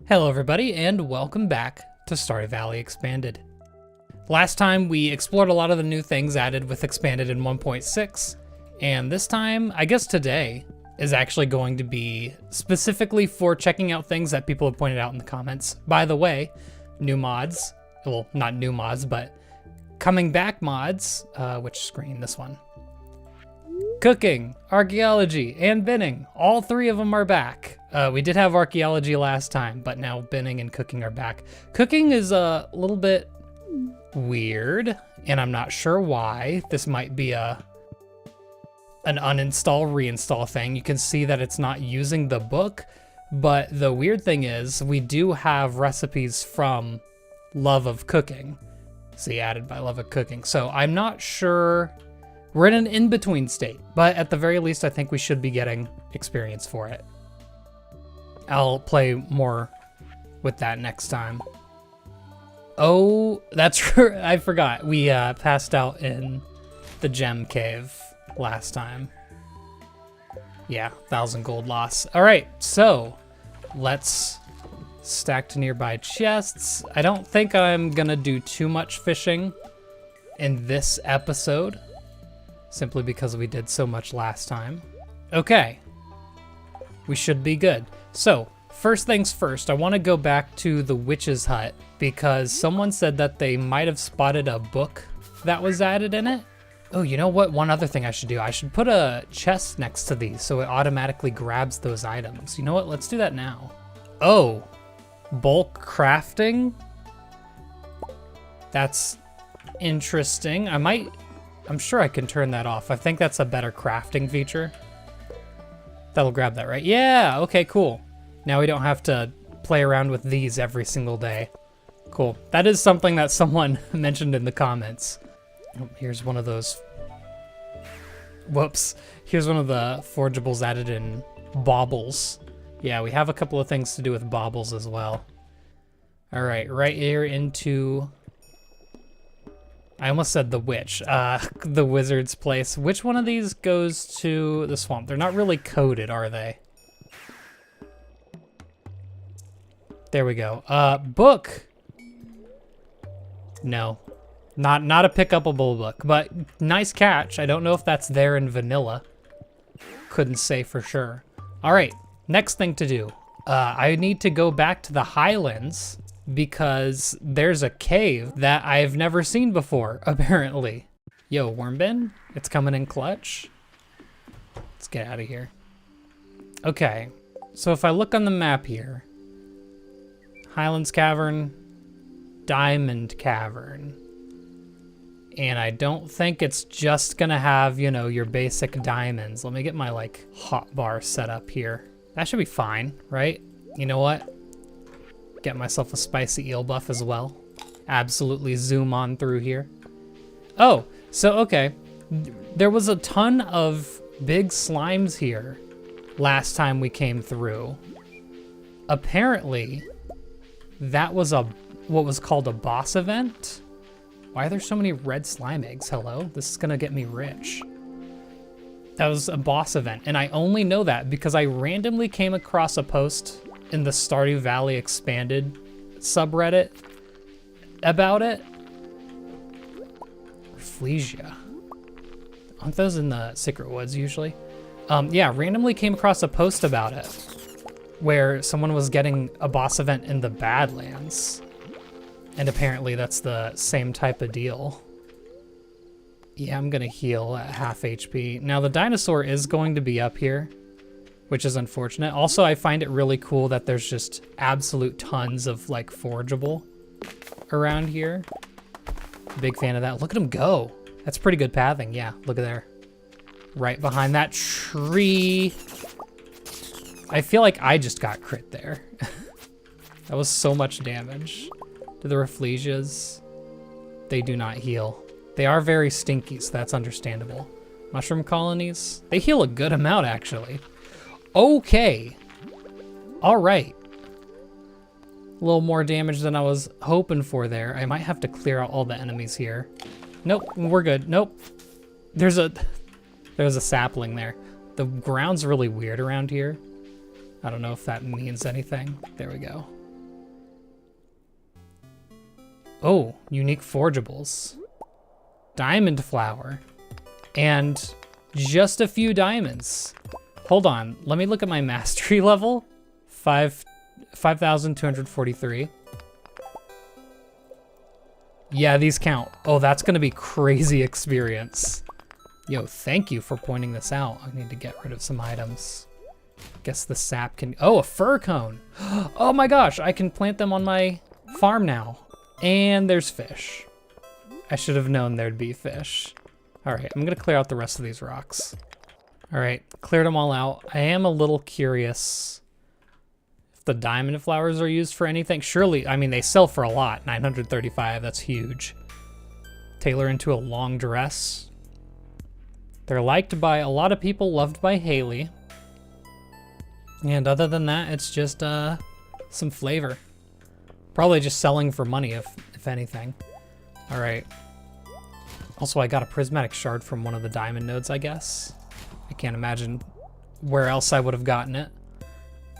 Hello everybody, and welcome back to Stardew Valley Expanded. Last time we explored a lot of the new things added with Expanded in 1.6, and this time, I guess today, is actually going to be specifically for checking out things that people have pointed out in the comments. By the way, new mods, well, not new mods, but coming back mods, which screen? This one. Cooking, archaeology, and binning. All three of them are back. We did have archaeology last time, but now binning and cooking are back. Cooking is a little bit weird, and I'm not sure why. This might be an uninstall, reinstall thing. You can see that it's not using the book, but the weird thing is we do have recipes from Love of Cooking. See, added by Love of Cooking. So I'm not sure. We're in an in-between state, but at the very least, I think we should be getting experience for it. I'll play more with that next time. Oh, that's true. I forgot. We passed out in the gem cave last time. Yeah, 1,000 gold loss. All right, so let's stack to nearby chests. I don't think I'm gonna do too much fishing in this episode, simply because we did so much last time. Okay, we should be good. So, first things first, I want to go back to the witch's hut because someone said that they might have spotted a book that was added in it. Oh, you know what? One other thing I should do. I should put a chest next to these so it automatically grabs those items. You know what? Let's do that now. Oh, bulk crafting? That's interesting. I'm sure I can turn that off. I think that's a better crafting feature. That'll grab that, right? Yeah, okay, cool. Now we don't have to play around with these every single day. Cool. That is something that someone mentioned in the comments. Oh, here's one of those. Whoops. Here's one of the forgeables added in baubles. Yeah, we have a couple of things to do with baubles as well. All right, right here into... I almost said the witch, the wizard's place. Which one of these goes to the swamp? They're not really coded, are they? There we go. Book. No, not a pickupable book, but nice catch. I don't know if that's there in vanilla. Couldn't say for sure. All right, next thing to do. I need to go back to the Highlands because there's a cave that I've never seen before, apparently. Yo, worm bin, it's coming in clutch. Let's get out of here. Okay, so if I look on the map here, Highlands Cavern, Diamond Cavern. And I don't think it's just gonna have, you know, your basic diamonds. Let me get my, like, hotbar set up here. That should be fine, right? You know what? Get myself a spicy eel buff as well. Absolutely zoom on through here. Oh, so okay. There was a ton of big slimes here last time we came through. Apparently, that was what was called a boss event. Why are there so many red slime eggs? Hello, this is gonna get me rich. That was a boss event, and I only know that because I randomly came across a post in the Stardew Valley Expanded subreddit about it. Rafflesia. Aren't those in the Secret Woods usually? Yeah, randomly came across a post about it where someone was getting a boss event in the Badlands. And apparently that's the same type of deal. Yeah, I'm gonna heal at half HP. Now the dinosaur is going to be up here, which is unfortunate. Also, I find it really cool that there's just absolute tons of like forageable around here. Big fan of that. Look at him go. That's pretty good pathing. Yeah, look at there. Right behind that tree. I feel like I just got crit there. That was so much damage. To the Rafflesias, they do not heal. They are very stinky, so that's understandable. Mushroom colonies, they heal a good amount actually. Okay, all right. A little more damage than I was hoping for there. I might have to clear out all the enemies here. Nope, we're good. Nope. There's a sapling there. The ground's really weird around here. I don't know if that means anything. There we go. Oh, unique forgeables. Diamond flower. And just a few diamonds. Hold on, let me look at my mastery level. 5,243. Yeah, these count. Oh, that's gonna be crazy experience. Yo, thank you for pointing this out. I need to get rid of some items. Guess the sap can, oh, a fir cone. Oh my gosh, I can plant them on my farm now. And there's fish. I should have known there'd be fish. All right, I'm gonna clear out the rest of these rocks. All right, cleared them all out. I am a little curious if the diamond flowers are used for anything. Surely, I mean, they sell for a lot, 935, that's huge. Tailor into a long dress. They're liked by a lot of people, loved by Haley. And other than that, it's just some flavor. Probably just selling for money, if anything. All right. Also, I got a prismatic shard from one of the diamond nodes, I guess. I can't imagine where else I would have gotten it.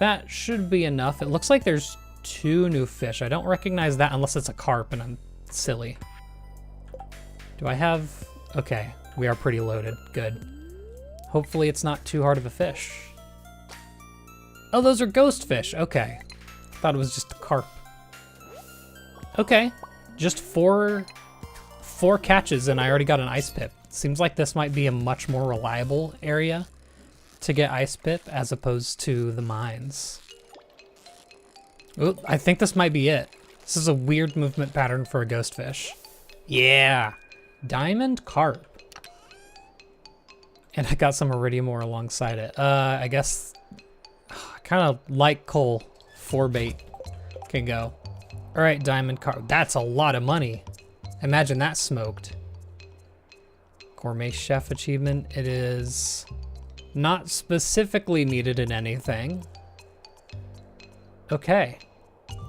That should be enough. It looks like there's 2 new fish. I don't recognize that unless it's a carp and I'm silly. Do I have, okay, we are pretty loaded, good. Hopefully it's not too hard of a fish. Oh, those are ghost fish, okay. Thought it was just a carp. Okay, just four catches and I already got an ice pip. Seems like this might be a much more reliable area to get ice pip as opposed to the mines. Ooh, I think this might be it. This is a weird movement pattern for a ghost fish. Yeah, diamond carp. And I got some iridium ore alongside it. I guess I kind of like coal. 4 bait can go. All right, diamond carp. That's a lot of money. Imagine that smoked. Gourmet chef achievement. It is not specifically needed in anything. Okay.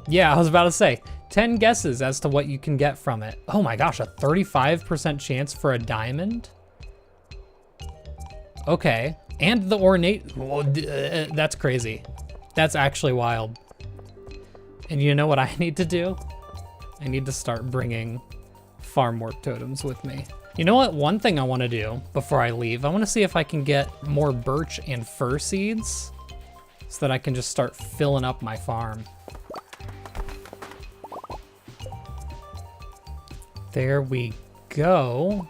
Yeah, I was about to say, 10 guesses as to what you can get from it. Oh my gosh, a 35% chance for a diamond? Okay, and the ornate, that's crazy. That's actually wild. And you know what I need to do? I need to start bringing farm work totems with me. You know what? One thing I want to do before I leave, I want to see if I can get more birch and fir seeds so that I can just start filling up my farm. There we go.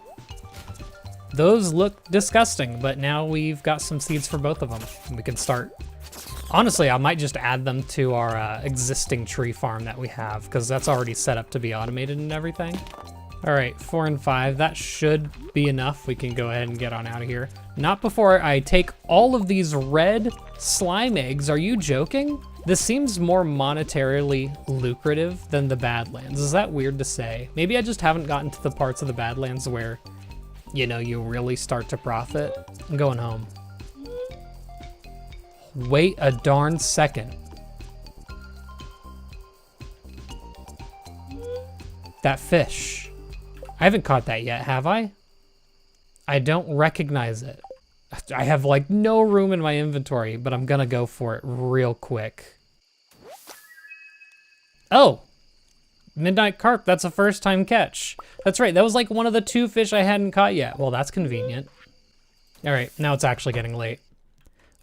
Those look disgusting, but now we've got some seeds for both of them. We can start. Honestly, I might just add them to our existing tree farm that we have because that's already set up to be automated and everything. All right, 4 and 5, that should be enough. We can go ahead and get on out of here. Not before I take all of these red slime eggs. Are you joking? This seems more monetarily lucrative than the Badlands. Is that weird to say? Maybe I just haven't gotten to the parts of the Badlands where, you know, you really start to profit. I'm going home. Wait a darn second. That fish. I haven't caught that yet, have I? I don't recognize it. I have like no room in my inventory, but I'm gonna go for it real quick. Oh, midnight carp, that's a first time catch. That's right, that was like one of the 2 fish I hadn't caught yet. Well, that's convenient. All right, now it's actually getting late.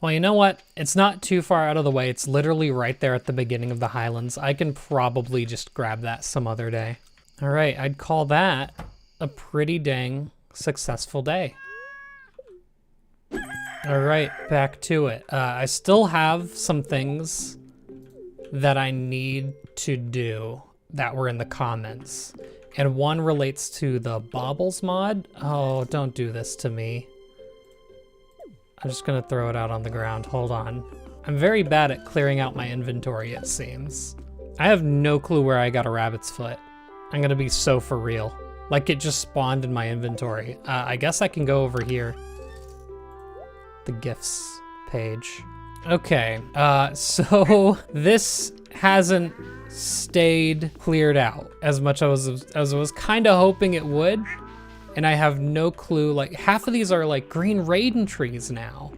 Well, you know what? It's not too far out of the way. It's literally right there at the beginning of the Highlands. I can probably just grab that some other day. All right, I'd call that a pretty dang successful day. All right, back to it. I still have some things that I need to do that were in the comments. And one relates to the baubles mod. Oh, don't do this to me. I'm just gonna throw it out on the ground, hold on. I'm very bad at clearing out my inventory, it seems. I have no clue where I got a rabbit's foot. I'm gonna be so for real. Like it just spawned in my inventory. I guess I can go over here. The gifts page. Okay, so this hasn't stayed cleared out as much as I was kind of hoping it would. And I have no clue, like half of these are like green raiden trees now.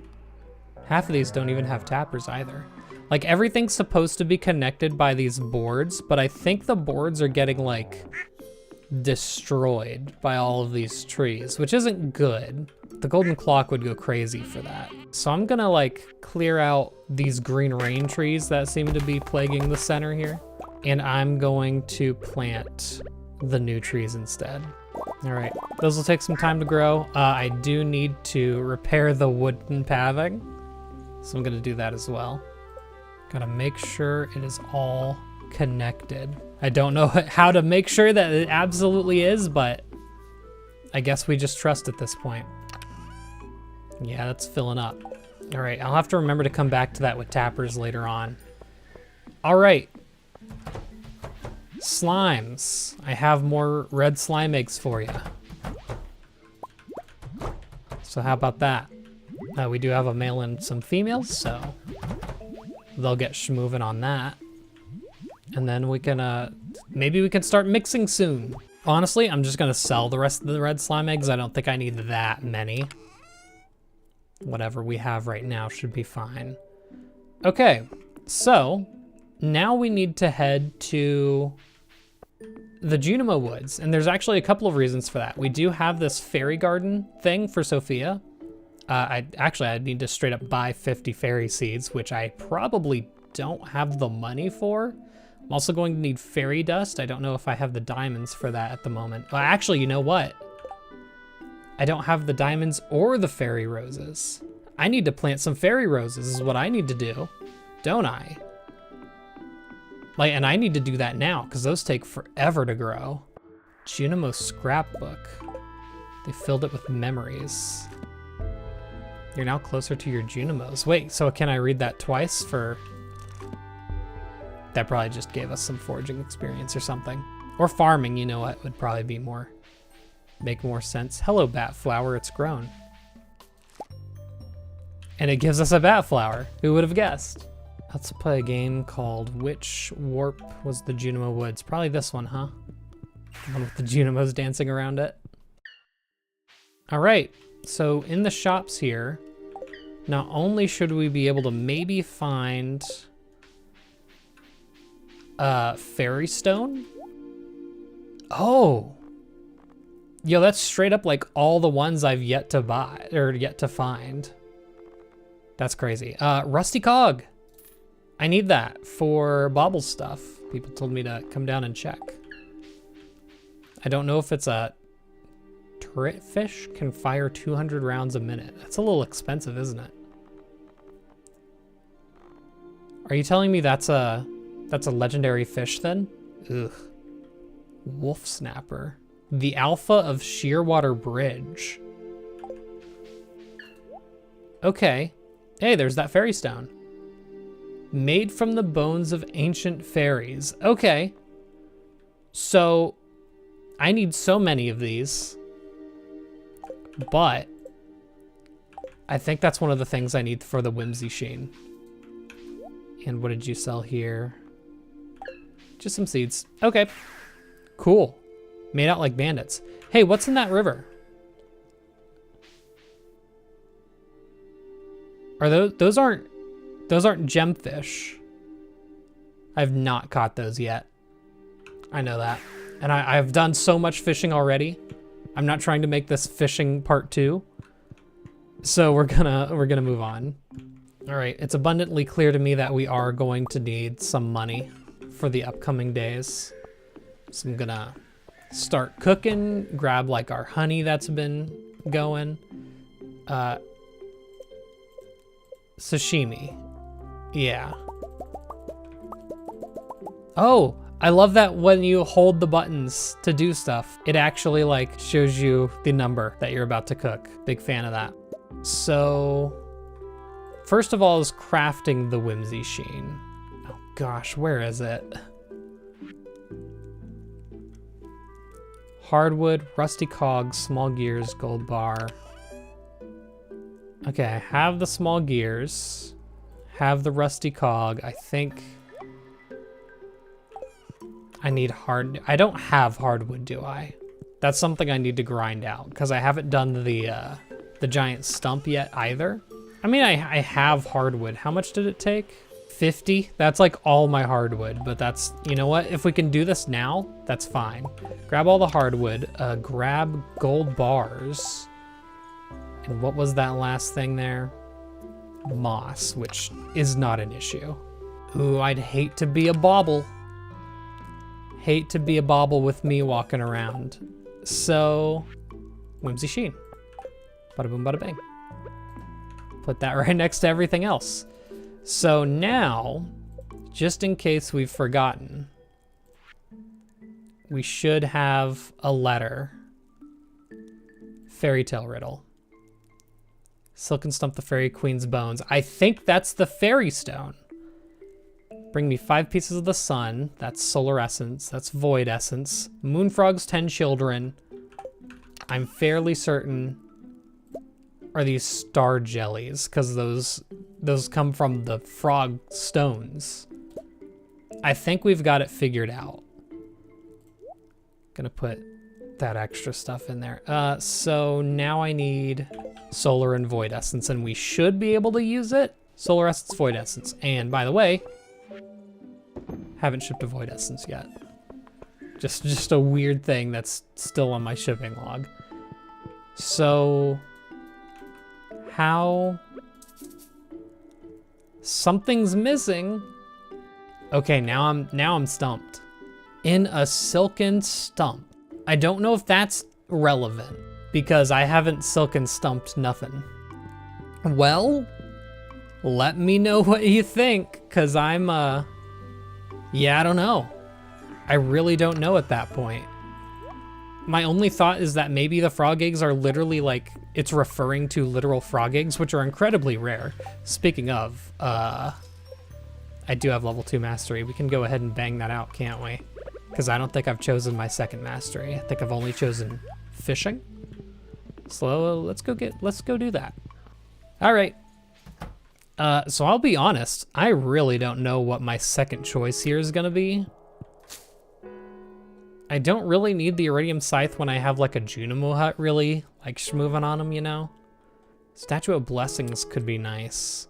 Half of these don't even have tappers either. Like everything's supposed to be connected by these boards, but I think the boards are getting like destroyed by all of these trees, which isn't good. The golden clock would go crazy for that. So I'm gonna like clear out these green rain trees that seem to be plaguing the center here. And I'm going to plant the new trees instead. All right, those will take some time to grow. I do need to repair the wooden pathing, so I'm gonna do that as well. Gotta make sure it is all connected. I don't know how to make sure that it absolutely is, but I guess we just trust at this point. Yeah, that's filling up. All right, I'll have to remember to come back to that with tappers later on. All right. Slimes. I have more red slime eggs for you. So how about that? We do have a male and some females, so they'll get schmoving on that. And then we can, maybe we can start mixing soon. Honestly, I'm just gonna sell the rest of the red slime eggs. I don't think I need that many. Whatever we have right now should be fine. Okay, so now we need to head to the Junimo Woods, and there's actually a couple of reasons for that. We do have this fairy garden thing for Sophia. I'd need to straight up buy 50 fairy seeds, which I probably don't have the money for. I'm also going to need fairy dust. I don't know if I have the diamonds for that at the moment. Well, actually, you know what? I don't have the diamonds or the fairy roses. I need to plant some fairy roses is what I need to do, don't I? Like, and I need to do that now because those take forever to grow. Junimo scrapbook. They filled it with memories. You're now closer to your Junimos. Wait, so can I read that twice for... That probably just gave us some foraging experience or something. Or farming, you know what, would probably be more... Make more sense. Hello, bat flower, it's grown. And it gives us a bat flower. Who would have guessed? Let's play a game called Which Warp Was the Junimo Woods? Probably this one, huh? The one with the Junimos dancing around it. All right, so in the shops here, not only should we be able to maybe find fairy stone. Oh, yo, that's straight up like all the ones I've yet to buy or yet to find. That's crazy. Rusty cog. I need that for Bauble stuff. People told me to come down and check. I don't know if it's a turret fish can fire 200 rounds a minute. That's a little expensive, isn't it? Are you telling me that's a legendary fish then? Ugh. Wolf snapper. The alpha of Shearwater Bridge. Okay. Hey, there's that fairy stone. Made from the bones of ancient fairies. Okay. So, I need so many of these. But, I think that's one of the things I need for the Whimsy Sheen. And what did you sell here? Just some seeds. Okay. Cool. Made out like bandits. Hey, what's in that river? Are those aren't gemfish. I've not caught those yet. I know that. And I've done so much fishing already. I'm not trying to make this fishing part 2. So we're gonna move on. All right, it's abundantly clear to me that we are going to need some money for the upcoming days. So I'm gonna start cooking, grab like our honey that's been going. Sashimi. Yeah. Oh, I love that when you hold the buttons to do stuff, it actually like shows you the number that you're about to cook. Big fan of that. So, first of all is crafting the Whimsy Sheen. Oh gosh, where is it? Hardwood, rusty cogs, small gears, gold bar. Okay, I have the small gears, have the rusty cog. I think I need I don't have hardwood, do I? That's something I need to grind out because I haven't done the giant stump yet either. I mean, I have hardwood. How much did it take? 50? That's like all my hardwood, but that's, you know what? If we can do this now, that's fine. Grab all the hardwood, grab gold bars. And what was that last thing there? Moss, which is not an issue. Ooh, I'd hate to be a bauble. Hate to be a bauble with me walking around. So, Whimsy Sheen. Bada boom, bada bang. Put that right next to everything else. So now, just in case we've forgotten, we should have a letter. Fairy tale riddle. Silken stump the fairy queen's bones. I think that's the fairy stone. Bring me 5 pieces of the sun. That's solar essence. That's void essence. Moonfrog's 10 children. I'm fairly certain are these star jellies, because those come from the frog stones. I think we've got it figured out. Gonna put that extra stuff in there. So now I need solar and void essence, and we should be able to use it. Solar essence, void essence. And by the way, haven't shipped a void essence yet. Just a weird thing that's still on my shipping log. So how something's missing. Okay, now I'm stumped. In a silken stump. I don't know if that's relevant because I haven't silken stumped nothing. Well, let me know what you think, cause I'm yeah, I don't know. I really don't know at that point. My only thought is that maybe the frog eggs are literally like, it's referring to literal frog eggs, which are incredibly rare. Speaking of, I do have level 2 mastery. We can go ahead and bang that out, can't we? Because I don't think I've chosen my second mastery. I think I've only chosen fishing. So let's go do that. All right. So I'll be honest, I really don't know what my second choice here is gonna be. I don't really need the iridium scythe when I have like a Junimo hut really, like schmoovin' on them, you know? Statue of Blessings could be nice.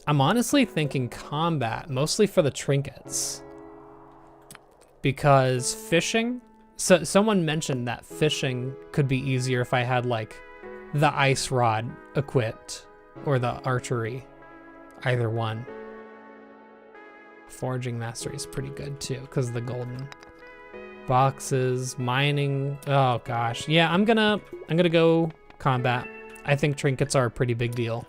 I'm honestly thinking combat, mostly for the trinkets. Because fishing, so someone mentioned that fishing could be easier if I had like the ice rod equipped or the archery, either one. Foraging mastery is pretty good too, because of the golden. Boxes, mining, oh gosh. Yeah, I'm gonna go combat. I think trinkets are a pretty big deal.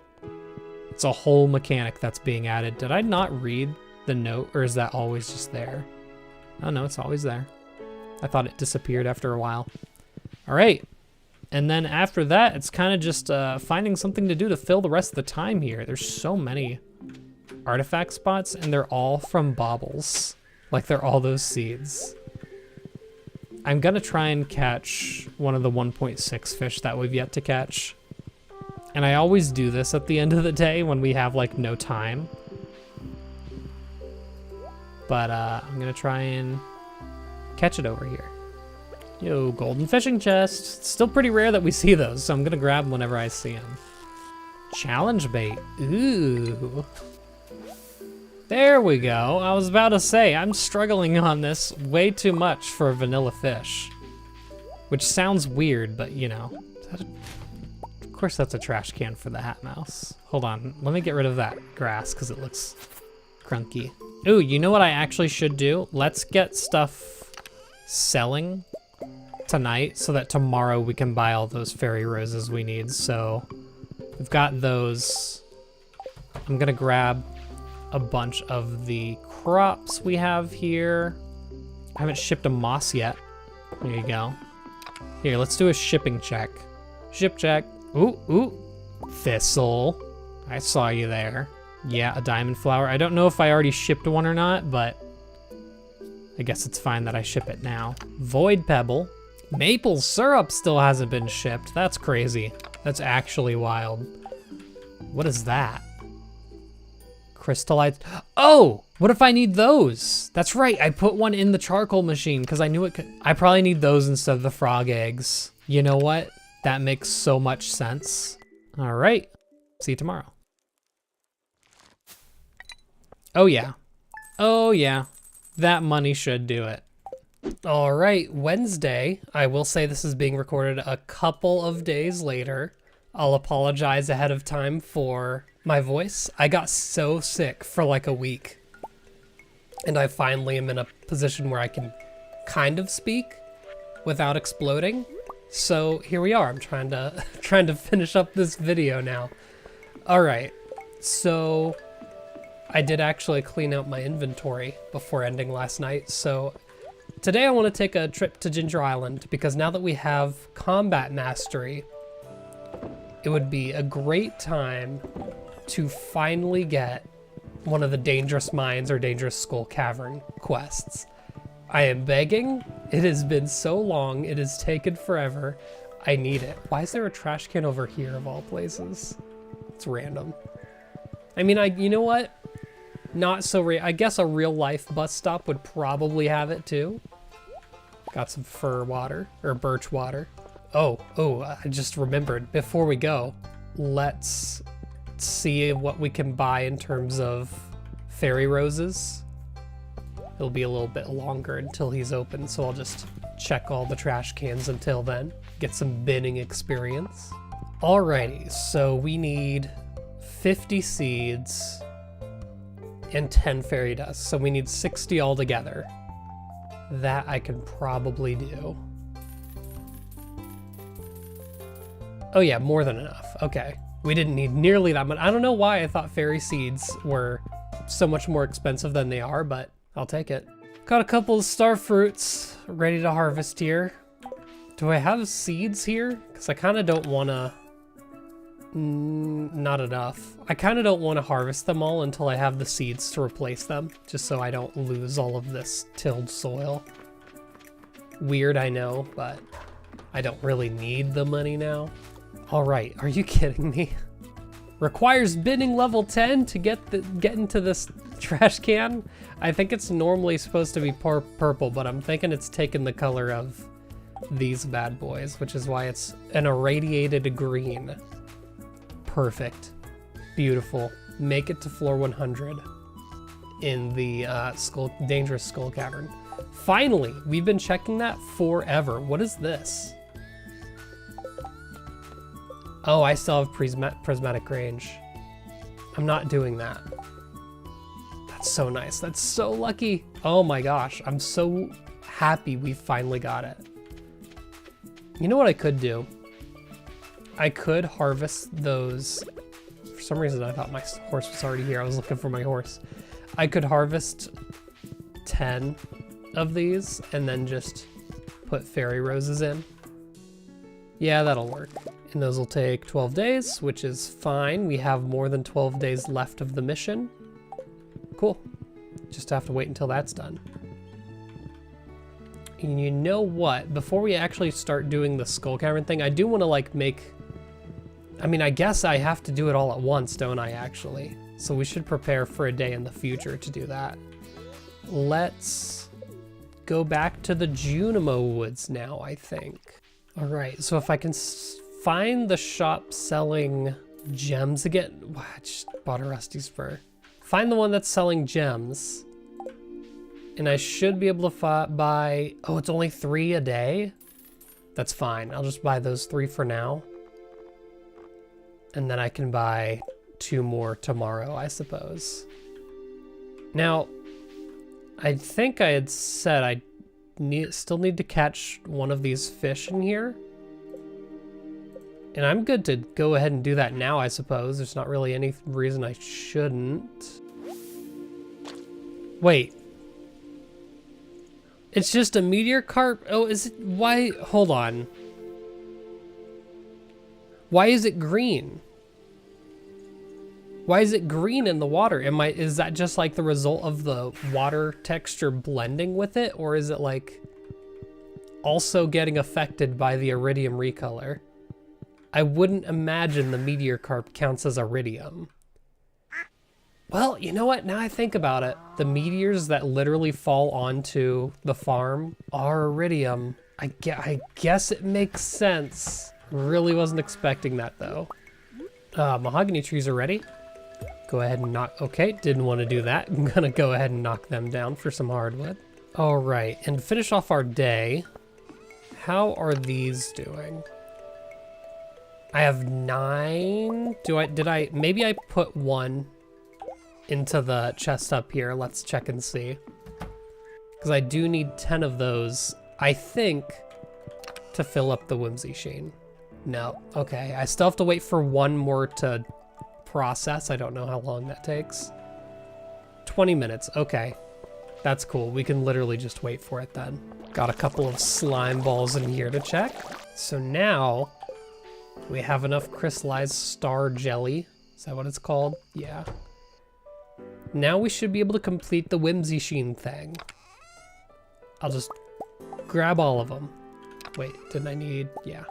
It's a whole mechanic that's being added. Did I not read the note, or is that always just there? Oh no, it's always there. I thought it disappeared after a while. All right, and then after that, it's kind of just finding something to do to fill the rest of the time here. There's so many artifact spots, and they're all from baubles. Like they're all those seeds. I'm gonna try and catch one of the 1.6 fish that we've yet to catch. And I always do this at the end of the day when we have like no time. But I'm gonna try and catch it over here. Yo, golden fishing chest. It's still pretty rare that we see those, so I'm gonna grab them whenever I see them. Challenge bait, ooh. There we go. I was about to say, I'm struggling on this way too much for a vanilla fish. Which sounds weird, but you know. Of course that's a trash can for the hat mouse. Hold on, let me get rid of that grass because it looks crunky. Ooh, you know what I actually should do? Let's get stuff selling tonight so that tomorrow we can buy all those fairy roses we need. So we've got those. I'm gonna grab a bunch of the crops we have here. I haven't shipped a moss yet. There you go. Here, let's do a shipping check. Ship check. Ooh, ooh. Thistle. I saw you there. Yeah, a diamond flower. I don't know if I already shipped one or not, but I guess it's fine that I ship it now. Void pebble. Maple syrup still hasn't been shipped. That's crazy. That's actually wild. What is that? Crystallized. Oh, what if I need those? That's right, I put one in the charcoal machine because I knew it could. I probably need those instead of the frog eggs. You know what? That makes so much sense. All right, see you tomorrow. Oh yeah. Oh yeah. That money should do it. All right, Wednesday. I will say this is being recorded a couple of days later. I'll apologize ahead of time for my voice. I got so sick for like a week. And I finally am in a position where I can kind of speak without exploding. So here we are. I'm trying to finish up this video now. All right. So I did actually clean out my inventory before ending last night. So today I want to take a trip to Ginger Island because now that we have combat mastery, it would be a great time to finally get one of the dangerous mines or dangerous skull cavern quests. I am begging. It has been so long. It has taken forever. I need it. Why is there a trash can over here of all places? It's random. I mean, you know what? Not so I guess a real life bus stop would probably have it too. Got some fir water or birch water. Oh, I just remembered before we go, let's see what we can buy in terms of fairy roses. It'll be a little bit longer until he's open, so I'll just check all the trash cans until then. Get some binning experience. Alrighty, so we need 50 seeds and 10 fairy dust, so we need 60 altogether. That I can probably do. Oh yeah, more than enough. Okay. We didn't need nearly that much. I don't know why I thought fairy seeds were so much more expensive than they are, but I'll take it. Got a couple of star fruits ready to harvest here. Do I have seeds here? Because I kind of don't want to... not enough. I kind of don't want to harvest them all until I have the seeds to replace them, just so I don't lose all of this tilled soil. Weird, I know, but I don't really need the money now. All right, are you kidding me? Requires binning level 10 to get into this trash can? I think it's normally supposed to be purple, but I'm thinking it's taken the color of these bad boys, which is why it's an irradiated green. Perfect. Beautiful. Make it to floor 100 in the dangerous skull cavern. Finally, we've been checking that forever. What is this? Oh, I still have prismatic range. I'm not doing that. That's so nice. That's so lucky. Oh my gosh, I'm so happy we finally got it. You know what I could do? I could harvest those. For some reason, I thought my horse was already here. I was looking for my horse. I could harvest 10 of these and then just put fairy roses in. Yeah, that'll work. And those will take 12 days, which is fine. We have more than 12 days left of the mission. Cool. Just have to wait until that's done. And you know what? Before we actually start doing the skull cavern thing, I do want to like make... I mean, I guess I have to do it all at once, don't I, actually? So we should prepare for a day in the future to do that. Let's go back to the Junimo Woods now, I think. All right, so if I can find the shop selling gems again. I just bought a rusty spur. Find the one that's selling gems. And I should be able to buy... Oh, it's only 3 a day? That's fine. I'll just buy those 3 for now. And then I can buy 2 more tomorrow, I suppose. Now, I think I had said I still need to catch one of these fish in here. And I'm good to go ahead and do that now, I suppose. There's not really any reason I shouldn't. Wait. It's just a meteor carp? Oh, is it? Why? Hold on. Why is it green? Why is it green in the water? Is that just like the result of the water texture blending with it? Or is it like also getting affected by the iridium recolor? I wouldn't imagine the meteor carp counts as iridium. Well, you know what? Now I think about it. The meteors that literally fall onto the farm are iridium. I guess it makes sense. Really wasn't expecting that though. Mahogany trees are ready. go ahead and knock, okay, didn't want to do that. I'm gonna go ahead and knock them down for some hardwood. All right, and finish off our day. How are these doing? I have 9. Maybe I put 1 into the chest up here. Let's check and see. Because I do need 10 of those, I think, to fill up the whimsy sheen. No, okay, I still have to wait for 1 more to process. I don't know how long that takes. 20 minutes, okay. That's cool, we can literally just wait for it then. Got a couple of slime balls in here to check. So now, we have enough crystallized star jelly. Is that what it's called? Yeah. Now we should be able to complete the whimsy sheen thing. I'll just grab all of them. Wait, didn't I need, yeah.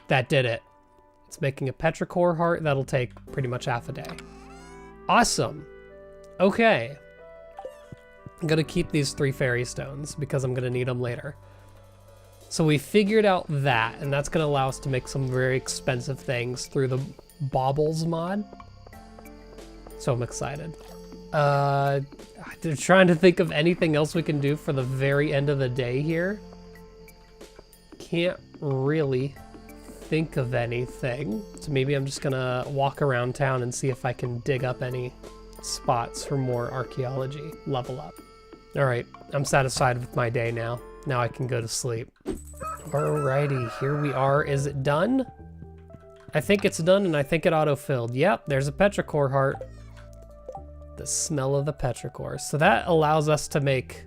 That did it. It's making a petrichor heart. That'll take pretty much half a day. Awesome. Okay. I'm gonna keep these 3 fairy stones because I'm gonna need them later. So we figured out that, and that's gonna allow us to make some very expensive things through the Baubles mod. So I'm excited. I'm trying to think of anything else we can do for the very end of the day here. Can't really think of anything. So maybe I'm just gonna walk around town and see if I can dig up any spots for more archaeology level up. All right, I'm satisfied with my day now. Now I can go to sleep. Alrighty, here we are. Is it done? I think it's done, and I think it auto-filled. Yep, there's a petrichor heart. The smell of the petrichor. So that allows us to make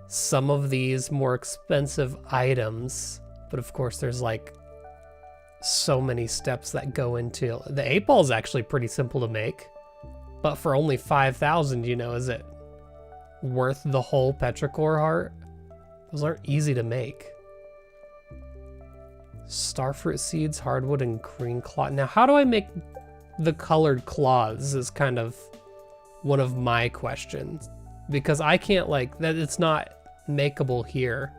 some of these more expensive items. But of course, there's like so many steps that go into the 8-ball is actually pretty simple to make. But for only 5,000, you know, is it worth the whole petrichor heart? Those aren't easy to make. Starfruit seeds, hardwood, and green cloth. Now, how do I make the colored cloths is kind of one of my questions. Because I can't, like, that it's not makeable here.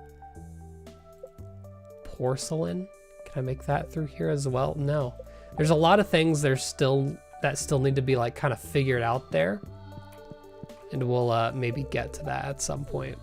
Porcelain? Can I make that through here as well? No. There's a lot of things that still need to be, like, kind of figured out there. And we'll maybe get to that at some point.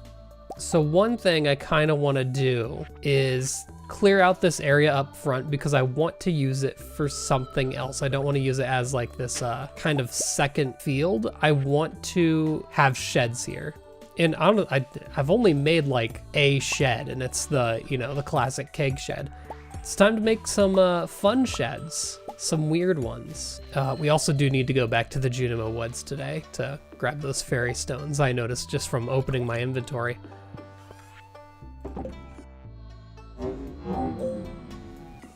So one thing I kind of want to do is clear out this area up front because I want to use it for something else. I don't want to use it as like this kind of second field. I want to have sheds here. And I've only made like a shed, and it's the, you know, the classic keg shed. It's time to make some fun sheds, some weird ones. We also do need to go back to the Junimo Woods today to grab those fairy stones I noticed just from opening my inventory.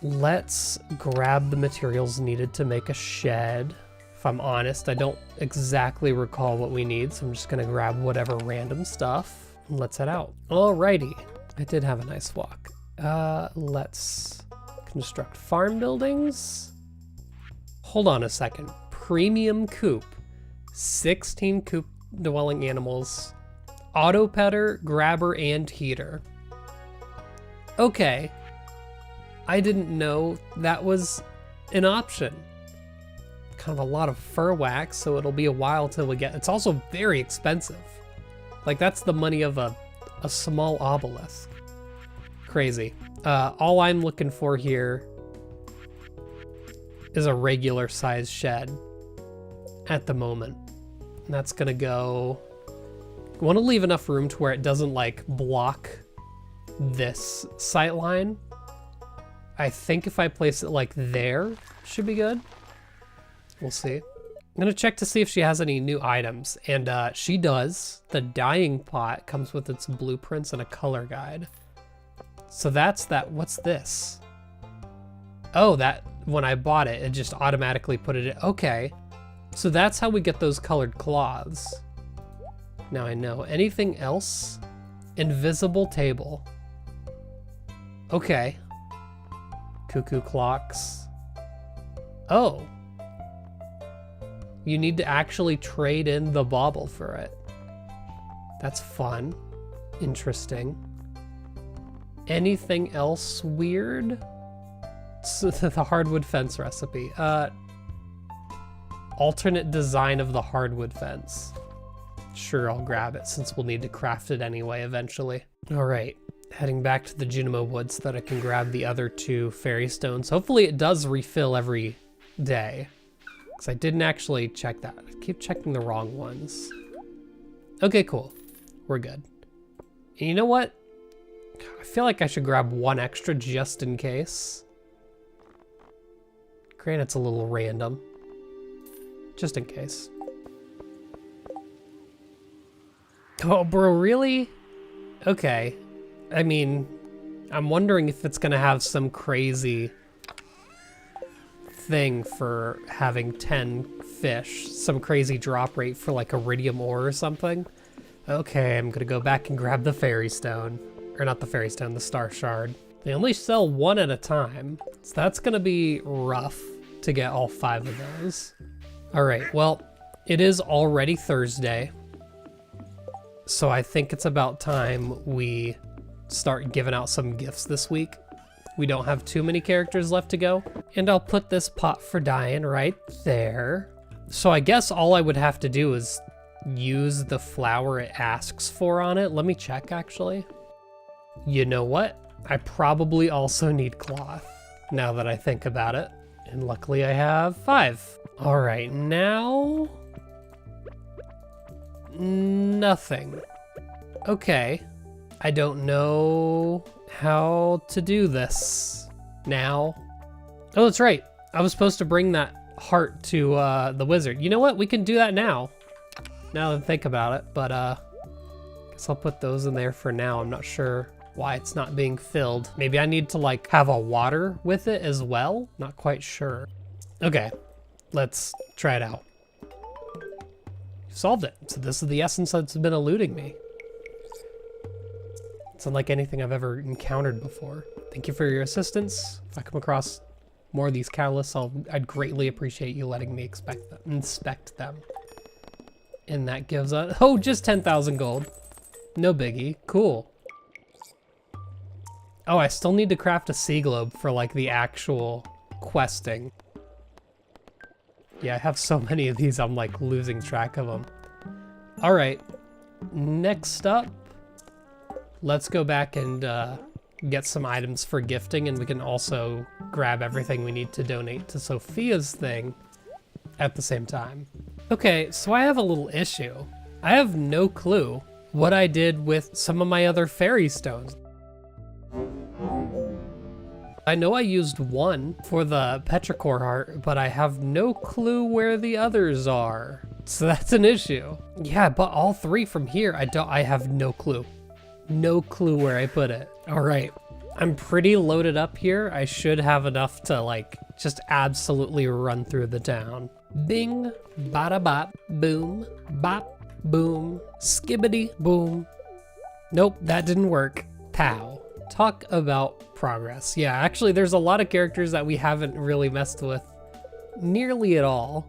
Let's grab the materials needed to make a shed. If I'm honest, I don't exactly recall what we need, so I'm just gonna grab whatever random stuff and let's head out. Alrighty, I did have a nice walk. Let's construct farm buildings. Hold on a second. Premium coop, 16 coop dwelling animals, auto petter, grabber, and heater. Okay. I didn't know that was an option. Kind of a lot of fur wax, so it'll be a while till we get. It's also very expensive. Like, that's the money of a small obelisk. Crazy. All I'm looking for here is a regular size shed at the moment. And that's gonna go. I want to leave enough room to where it doesn't like block this sight line. I think if I place it like there, should be good. We'll see. I'm gonna check to see if she has any new items, and she does. The dyeing pot comes with its blueprints and a color guide. So that's that. What's this? Oh, that when I bought it, it just automatically put it in. Okay, so that's how we get those colored cloths. Now I know. Anything else? Invisible table. Okay. Cuckoo clocks. Oh. You need to actually trade in the bauble for it. That's fun. Interesting. Anything else weird? the hardwood fence recipe. Alternate design of the hardwood fence. Sure, I'll grab it since we'll need to craft it anyway eventually. All right, heading back to the Junimo Woods so that I can grab the other 2 fairy stones. Hopefully it does refill every day, because I didn't actually check that. I keep checking the wrong ones. Okay, cool. We're good. And you know what? I feel like I should grab 1 extra just in case. Granted, it's a little random. Just in case. Oh, bro, really? Okay. I mean, I'm wondering if it's gonna have some crazy thing for having 10 fish. Some crazy drop rate for like iridium ore or something. Okay, I'm gonna go back and grab the fairy stone. Or not the fairy stone, the star shard. They only sell 1 at a time, so that's gonna be rough to get all 5 of those. All right, well, it is already Thursday, so I think it's about time we start giving out some gifts this week. We don't have too many characters left to go, and I'll put this pot for dyeing right there. So I guess all I would have to do is use the flower it asks for on it. Let me check, actually. You know what? I probably also need cloth, now that I think about it. And luckily I have 5. All right, now... nothing. Okay. I don't know how to do this now. Oh, that's right. I was supposed to bring that heart to the wizard. You know what? We can do that now. Now that I think about it, but guess I'll put those in there for now. I'm not sure why it's not being filled. Maybe I need to like have a water with it as well? Not quite sure. Okay, let's try it out. Solved it. So this is the essence that's been eluding me. It's unlike anything I've ever encountered before. Thank you for your assistance. If I come across more of these catalysts, I'd greatly appreciate you letting me inspect them. And that gives us, oh, just 10,000 gold. No biggie, cool. Oh, I still need to craft a sea globe for like the actual questing. Yeah, I have so many of these, I'm like losing track of them. All right, next up, let's go back and get some items for gifting, and we can also grab everything we need to donate to Sophia's thing at the same time. Okay, so I have a little issue. I have no clue what I did with some of my other fairy stones. I know I used 1 for the petrichor heart, but I have no clue where the others are. So that's an issue. Yeah, but all 3 from here, I have no clue. No clue where I put it. All right, I'm pretty loaded up here. I should have enough to like just absolutely run through the town. Bing, bada bop, boom, bop, boom, skibbity, boom. Nope, that didn't work. Pow. Talk about progress. Yeah, actually there's a lot of characters that we haven't really messed with nearly at all.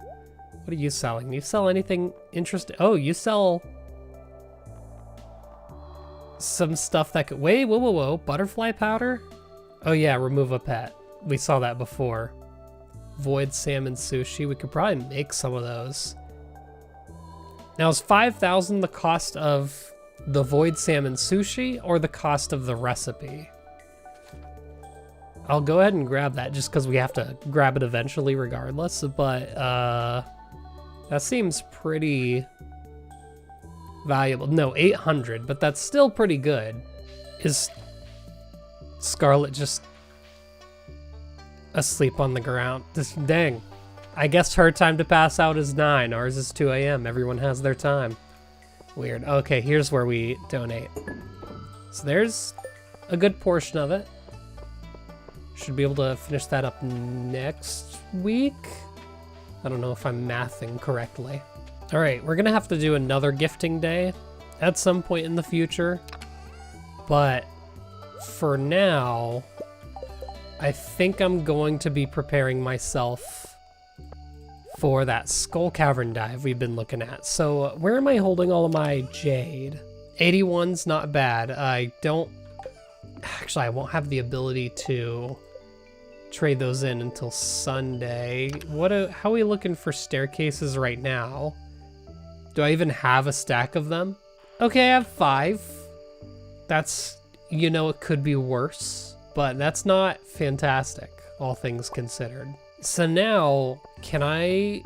What are you selling? You sell anything interesting? Oh, you sell some stuff that could, wait, whoa, butterfly powder? Oh yeah, remove a pet. We saw that before. Void salmon sushi, we could probably make some of those. Now is 5,000 the cost of the void salmon sushi or the cost of the recipe? I'll go ahead and grab that just because we have to grab it eventually regardless, but that seems pretty valuable. No, 800, but that's still pretty good. Is Scarlet just asleep on the ground? Dang. I guess her time to pass out is 9, ours is 2 a.m. Everyone has their time. Weird. Okay, here's where we donate. So there's a good portion of it. Should be able to finish that up next week. I don't know if I'm mathing correctly. All right, we're gonna have to do another gifting day at some point in the future. But for now, I think I'm going to be preparing myself for that skull cavern dive we've been looking at. So where am I holding all of my jade? 81's not bad. I don't, actually I won't have the ability to trade those in until Sunday. How are we looking for staircases right now? Do I even have a stack of them? Okay, I have 5. That's, you know, it could be worse, but that's not fantastic, all things considered. So now, can I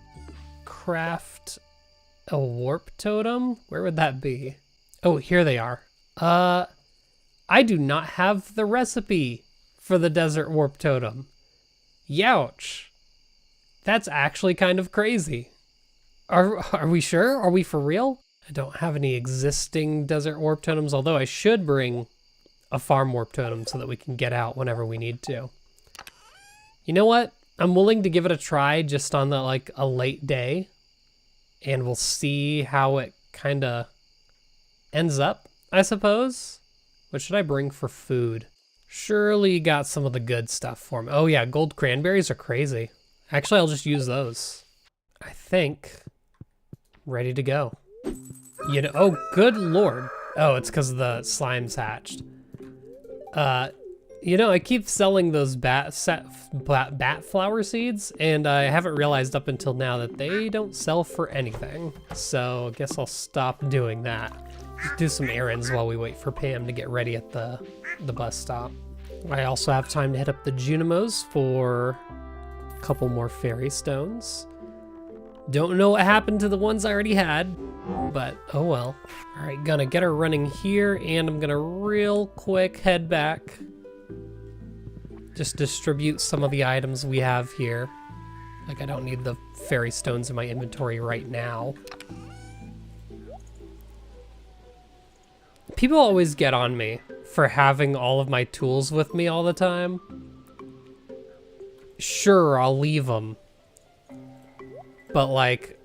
craft a warp totem? Where would that be? Oh, here they are. I do not have the recipe for the desert warp totem. Youch. That's actually kind of crazy. Are we sure? Are we for real? I don't have any existing desert warp totems, although I should bring a farm warp totem so that we can get out whenever we need to. You know what? I'm willing to give it a try just on a late day, and we'll see how it kind of ends up, I suppose. What should I bring for food? Surely you got some of the good stuff for me. Oh yeah, gold cranberries are crazy. Actually, I'll just use those. I think. Ready to go. You know, oh, good lord. Oh, it's because the slime's hatched. You know, I keep selling those bat flower seeds, and I haven't realized up until now that they don't sell for anything. So I guess I'll stop doing that. Just do some errands while we wait for Pam to get ready at the bus stop. I also have time to hit up the Junimos for a couple more fairy stones. Don't know what happened to the ones I already had, but oh well. All right, gonna get her running here, and I'm gonna real quick head back. Just distribute some of the items we have here. Like, I don't need the fairy stones in my inventory right now. People always get on me for having all of my tools with me all the time. Sure, I'll leave them. But like,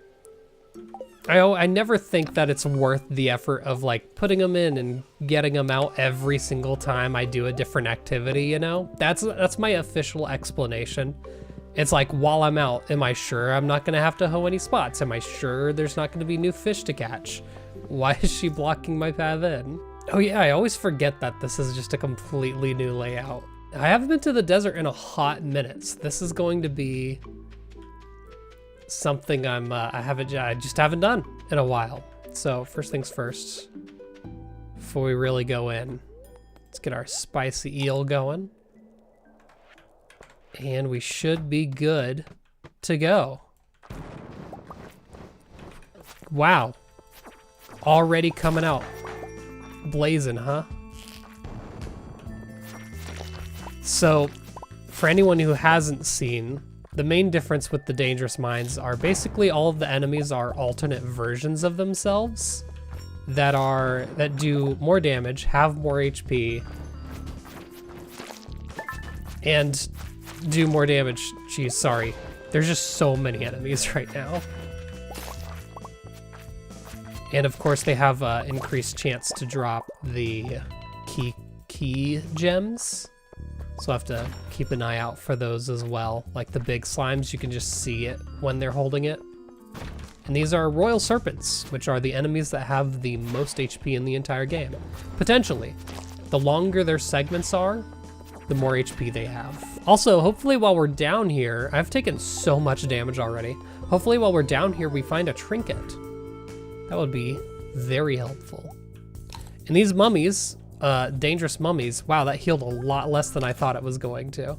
I never think that it's worth the effort of like putting them in and getting them out every single time I do a different activity, you know? That's my official explanation. It's like, while I'm out, am I sure I'm not gonna have to hoe any spots? Am I sure there's not gonna be new fish to catch? Why is she blocking my path in? Oh yeah, I always forget that this is just a completely new layout. I haven't been to the desert in a hot minute. This is going to be something I just haven't done in a while. So first things first, before we really go in, let's get our spicy eel going. And we should be good to go. Wow. Already coming out blazing, huh? So, for anyone who hasn't seen, the main difference with the dangerous mines are basically all of the enemies are alternate versions of themselves that do more damage, have more HP, and do more damage. Geez, sorry. There's just so many enemies right now. And of course they have increased chance to drop the key gems. So I'll have to keep an eye out for those as well. Like the big slimes, you can just see it when they're holding it. And these are royal serpents, which are the enemies that have the most HP in the entire game. Potentially. The longer their segments are, the more HP they have. Also, hopefully while we're down here, I've taken so much damage already. Hopefully while we're down here, we find a trinket. That would be very helpful. And these mummies, dangerous mummies, wow, that healed a lot less than I thought it was going to.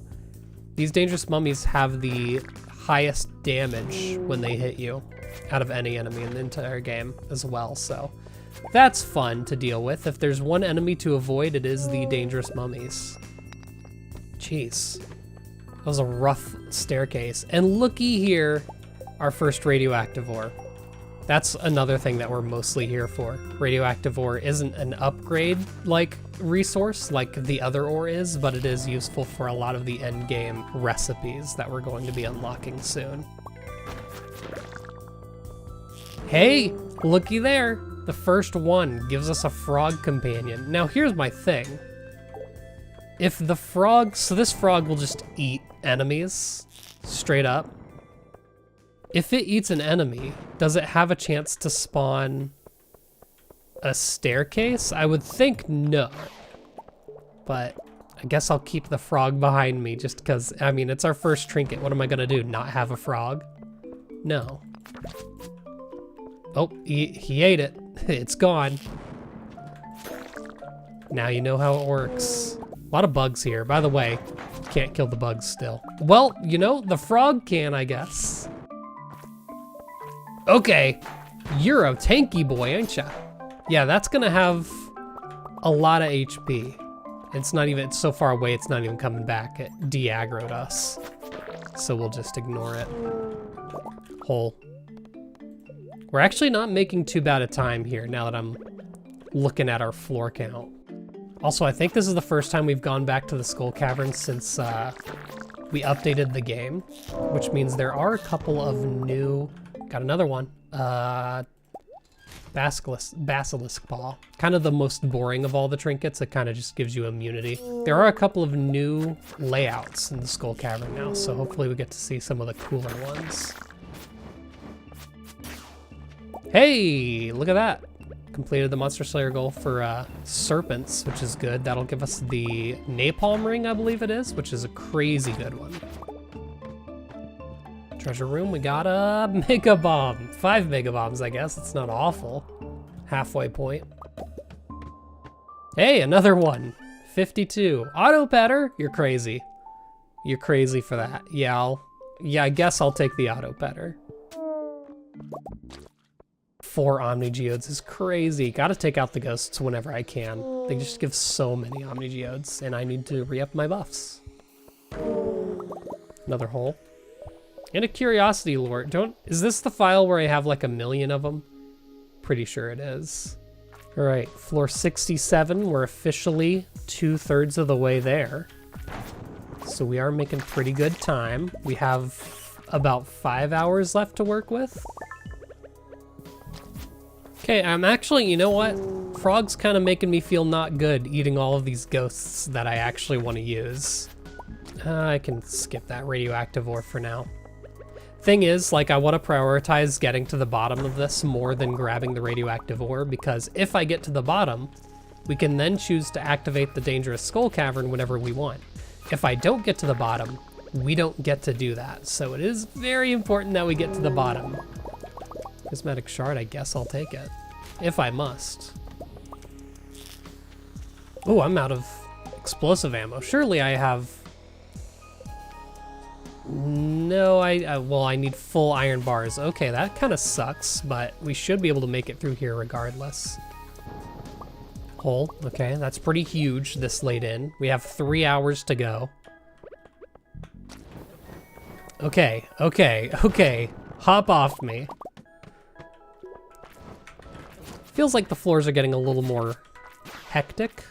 These dangerous mummies have the highest damage when they hit you out of any enemy in the entire game as well, so that's fun to deal with. If there's one enemy to avoid, it is the dangerous mummies. Jeez, that was a rough staircase. And looky here, our first radioactive ore. That's another thing that we're mostly here for. Radioactive ore isn't an upgrade like resource like the other ore is, but it is useful for a lot of the end game recipes that we're going to be unlocking soon. Hey, looky there. The first one gives us a frog companion. Now here's my thing. If the frog, so this frog will just eat enemies straight up. If it eats an enemy, does it have a chance to spawn a staircase? I would think no, but I guess I'll keep the frog behind me just because, I mean, it's our first trinket. What am I gonna do? Not have a frog? No. Oh, he ate it. It's gone. Now you know how it works. A lot of bugs here. By the way, can't kill the bugs still. Well, you know, the frog can, I guess. Okay, you're a tanky boy, ain't ya? Yeah, that's gonna have a lot of HP. It's not even, it's so far away, it's not even coming back. It de-aggroed us. So we'll just ignore it. Hole. We're actually not making too bad a time here now that I'm looking at our floor count. Also, I think this is the first time we've gone back to the Skull Cavern since we updated the game, which means there are a couple of new, got another one, Basilisk Paw. Kind of the most boring of all the trinkets. It kind of just gives you immunity. There are a couple of new layouts in the Skull Cavern now, so hopefully we get to see some of the cooler ones. Hey, look at that. Completed the Monster Slayer goal for Serpents, which is good. That'll give us the Napalm Ring, I believe it is, which is a crazy good one. Treasure room, we got a Mega Bomb. 5 Mega Bombs, I guess. It's not awful. Halfway point. Hey, another one. 52. Auto Petter? You're crazy. You're crazy for that. Yeah, I guess I'll take the Auto Petter. 4 Omni Geodes is crazy. Gotta take out the ghosts whenever I can. They just give so many Omni Geodes, and I need to re-up my buffs. Another hole. And a Curiosity Lure. Is this the file where I have like 1 million of them? Pretty sure it is. All right, floor 67. We're officially 2/3 of the way there. So we are making pretty good time. We have about 5 hours left to work with. Okay, I'm actually, you know what? Frog's kind of making me feel not good eating all of these ghosts that I actually want to use. I can skip that radioactive ore for now. Thing is, like, I want to prioritize getting to the bottom of this more than grabbing the radioactive ore, because if I get to the bottom, we can then choose to activate the dangerous skull cavern whenever we want. If I don't get to the bottom, we don't get to do that. So it is very important that we get to the bottom. Prismatic shard, I guess I'll take it. If I must. Oh, I'm out of explosive ammo. Surely I have... No, well, I need full iron bars. Okay, that kind of sucks, but we should be able to make it through here regardless. Hole, okay, that's pretty huge this late in. We have 3 hours to go. Okay. Hop off me. Feels like the floors are getting a little more hectic.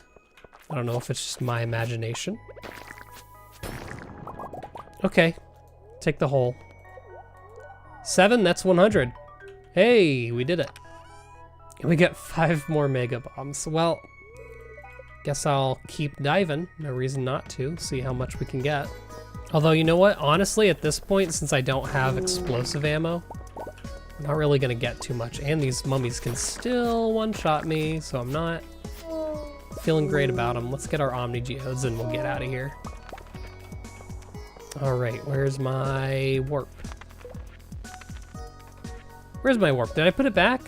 I don't know if it's just my imagination. Okay, take the hole. 7, that's 100. Hey, we did it. And we get 5 more Mega Bombs. Well, guess I'll keep diving. No reason not to. See how much we can get. Although, you know what? Honestly, at this point, since I don't have explosive ammo, I'm not really gonna get too much. And these mummies can still one-shot me, so I'm not feeling great about them. Let's get our Omni Geodes and we'll get out of here. All right, where's my warp? Where's my warp? Did I put it back?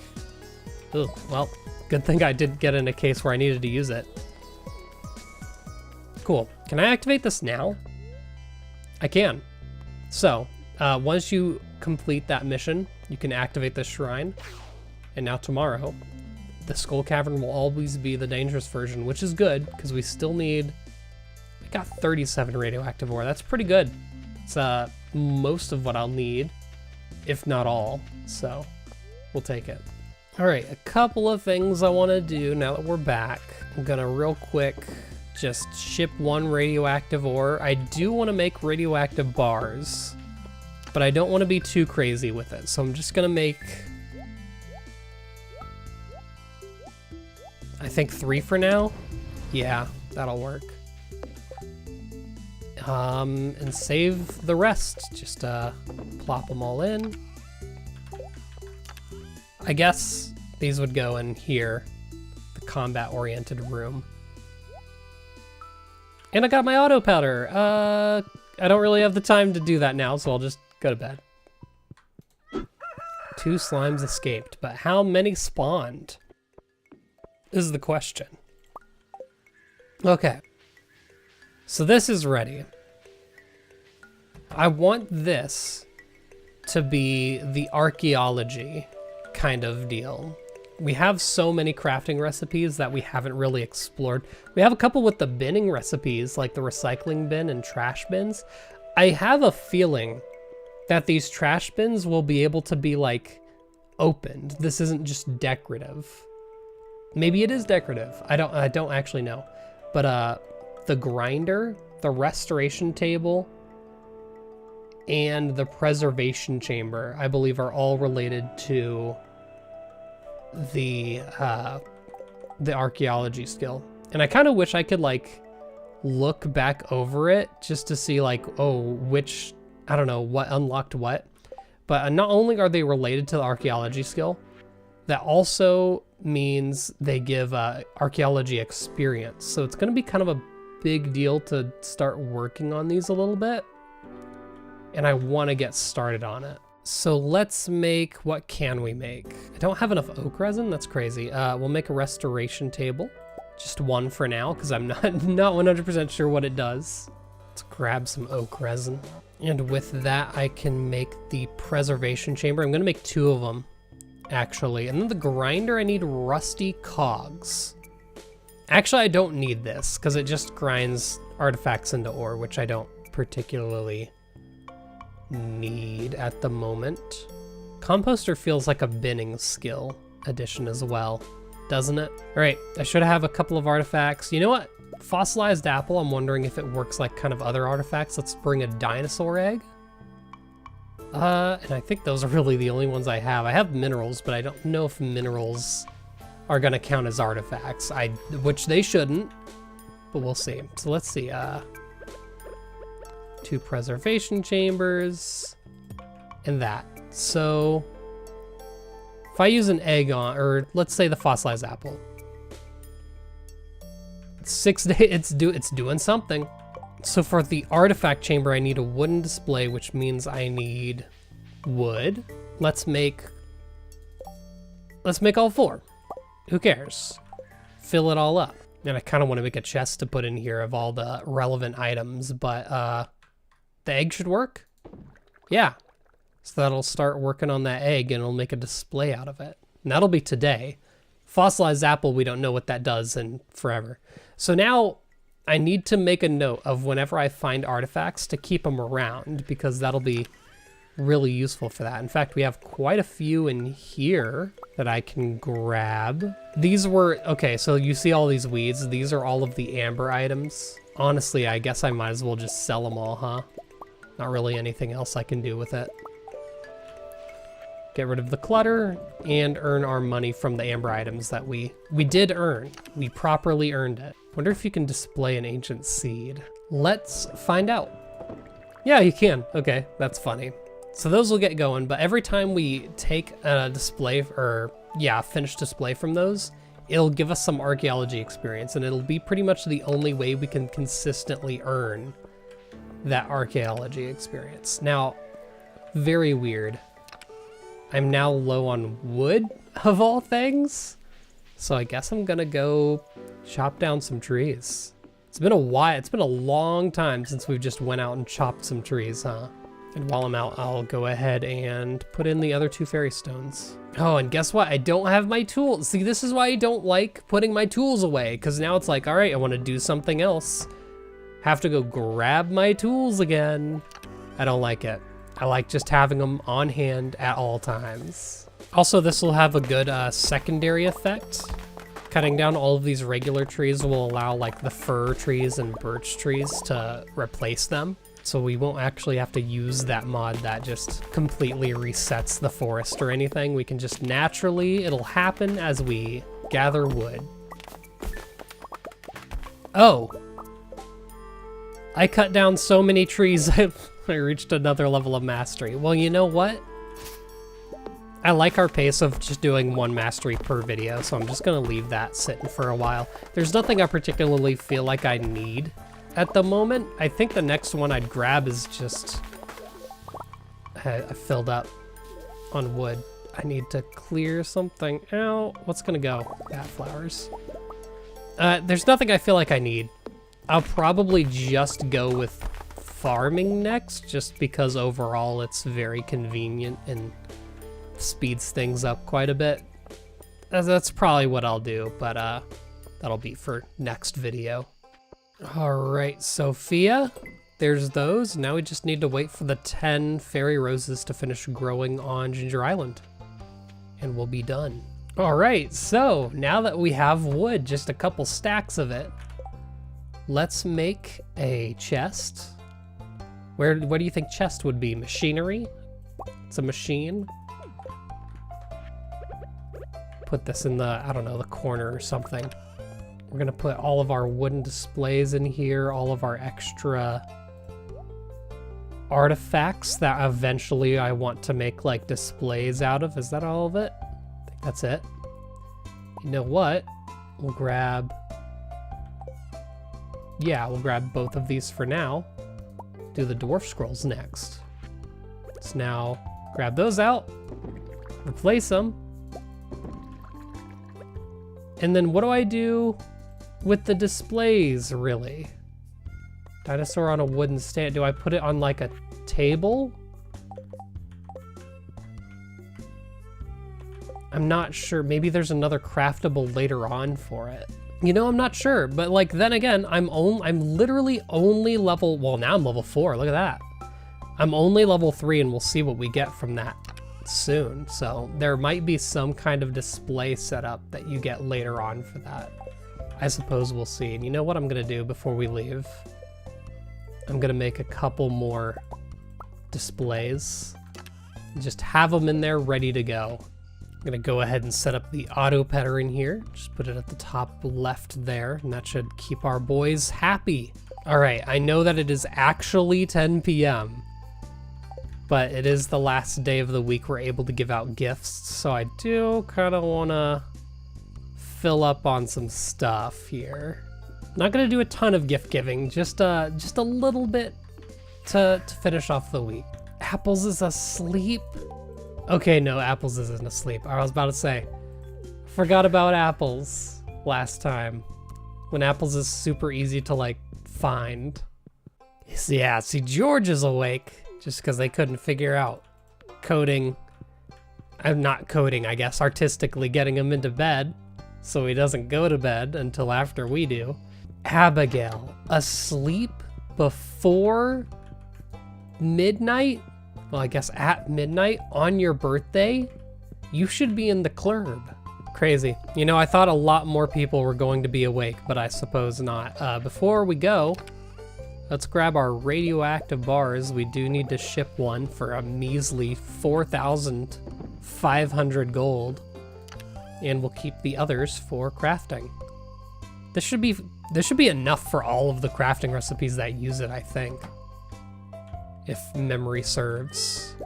Oh, well, good thing I did get in a case where I needed to use it. Cool. Can I activate this now? I can. So, once you complete that mission, you can activate the shrine. And now tomorrow, the Skull Cavern will always be the dangerous version, which is good, because we still need... I got 37 radioactive ore. That's pretty good. It's most of what I'll need, if not all. So, we'll take it. All right, a couple of things I want to do now that we're back. I'm gonna real quick just ship 1 radioactive ore. I do want to make radioactive bars, but I don't want to be too crazy with it. So I'm just gonna make, I think 3 for now. Yeah, that'll work. And save the rest. Just plop them all in. I guess these would go in here, the combat-oriented room. And I got my auto powder. I don't really have the time to do that now, so I'll just go to bed. 2 slimes escaped, but how many spawned? Is the question. Okay. So this is ready. I want this to be the archaeology kind of deal. We have so many crafting recipes that we haven't really explored. We have a couple with the binning recipes, like the recycling bin and trash bins. I have a feeling that these trash bins will be able to be like opened. This isn't just decorative. Maybe it is decorative. I don't actually know. But the grinder, the restoration table, and the preservation chamber, I believe, are all related to the archaeology skill. And I kind of wish I could like look back over it just to see like, oh, which, I don't know, what unlocked what. But not only are they related to the archaeology skill, that also means they give archaeology experience. So it's going to be kind of a big deal to start working on these a little bit. And I want to get started on it. So let's make, what can we make? I don't have enough oak resin, that's crazy. We'll make a restoration table. Just one for now, because I'm not 100% sure what it does. Let's grab some oak resin. And with that, I can make the preservation chamber. I'm gonna make 2 of them, actually. And then the grinder, I need rusty cogs. Actually, I don't need this, because it just grinds artifacts into ore, which I don't particularly need at the moment. Composter feels like a binning skill addition as well, doesn't it? All right, I should have a couple of artifacts. You know what? Fossilized apple, I'm wondering if it works like kind of other artifacts. Let's bring a dinosaur egg. And I think those are really the only ones I have. I have minerals, but I don't know if minerals are gonna count as artifacts. Which they shouldn't, but we'll see. So let's see, 2 preservation chambers, and that. So if I use an egg on, or let's say the fossilized apple, 6 days, it's doing something. So for the artifact chamber, I need a wooden display, which means I need wood. Let's make all 4. Who cares? Fill it all up. And I kind of want to make a chest to put in here of all the relevant items, but the egg should work. Yeah. So that'll start working on that egg and it'll make a display out of it. And that'll be today. Fossilized apple, we don't know what that does in forever. So now I need to make a note of whenever I find artifacts to keep them around, because that'll be really useful for that. In fact, we have quite a few in here that I can grab. These were, okay, so you see all these weeds. These are all of the amber items. Honestly, I guess I might as well just sell them all, huh? Not really anything else I can do with it. Get rid of the clutter and earn our money from the amber items that we did earn. We properly earned it. Wonder if you can display an ancient seed. Let's find out. Yeah, you can. Okay, that's funny. So those will get going, but every time we take a display, or yeah, finished display from those, it'll give us some archaeology experience, and it'll be pretty much the only way we can consistently earn that archaeology experience. Now, very weird. I'm now low on wood, of all things. So I guess I'm gonna go chop down some trees. It's been a while, it's been a long time since we've just went out and chopped some trees, huh? And while I'm out, I'll go ahead and put in the other 2 fairy stones. Oh, and guess what? I don't have my tools. See, this is why I don't like putting my tools away, because now it's like, all right, I want to do something else. Have to go grab my tools again. I don't like it. I like just having them on hand at all times. Also, this will have a good secondary effect. Cutting down all of these regular trees will allow like the fir trees and birch trees to replace them. So we won't actually have to use that mod that just completely resets the forest or anything. We can just naturally, it'll happen as we gather wood. Oh. I cut down so many trees, I reached another level of mastery. Well, you know what? I like our pace of just doing 1 mastery per video, so I'm just gonna leave that sitting for a while. There's nothing I particularly feel like I need at the moment. I think the next one I'd grab is just... I filled up on wood. I need to clear something out. What's gonna go? Bat flowers. There's nothing I feel like I need. I'll probably just go with farming next, just because overall it's very convenient and speeds things up quite a bit. That's probably what I'll do, but that'll be for next video. All right, Sophia, there's those. Now we just need to wait for the 10 fairy roses to finish growing on Ginger Island, and we'll be done. All right, so now that we have wood, just a couple stacks of it, let's make a chest. Where do you think chest would be? Machinery? It's a machine. Put this in the, I don't know, the corner or something. We're gonna put all of our wooden displays in here, all of our extra artifacts that eventually I want to make like displays out of. Is that all of it? I think that's it. You know what? We'll grab, yeah, we'll grab both of these for now. Do the dwarf scrolls next. Let's now grab those out, replace them. And then what do I do with the displays, really? Dinosaur on a wooden stand. Do I put it on like a table? I'm not sure. Maybe there's another craftable later on for it. You know, I'm not sure. But like, then again, I'm literally only level, well, now I'm level 4. Look at that. I'm only level 3 and we'll see what we get from that soon. So there might be some kind of display setup that you get later on for that. I suppose we'll see. And you know what I'm gonna do before we leave? I'm gonna make a couple more displays. Just have them in there ready to go. I'm gonna go ahead and set up the auto petter in here. Just put it at the top left there, and that should keep our boys happy. All right, I know that it is actually 10 p.m., but it is the last day of the week we're able to give out gifts, so I do kind of want to fill up on some stuff here. Not going to do a ton of gift giving, just a little bit to finish off the week. Apples is asleep? Okay, no, Apples isn't asleep. I was about to say, forgot about Apples last time, when Apples is super easy to, like, find. Yeah, see, George is awake. Just because they couldn't figure out coding, I'm not coding, I guess, artistically getting him into bed, so he doesn't go to bed until after we do. Abigail, asleep before midnight? Well, I guess at midnight on your birthday? You should be in the club. Crazy. You know, I thought a lot more people were going to be awake, but I suppose not. Before we go, let's grab our radioactive bars. We do need to ship one for a measly 4,500 gold. And we'll keep the others for crafting. This should be enough for all of the crafting recipes that use it, I think. If memory serves.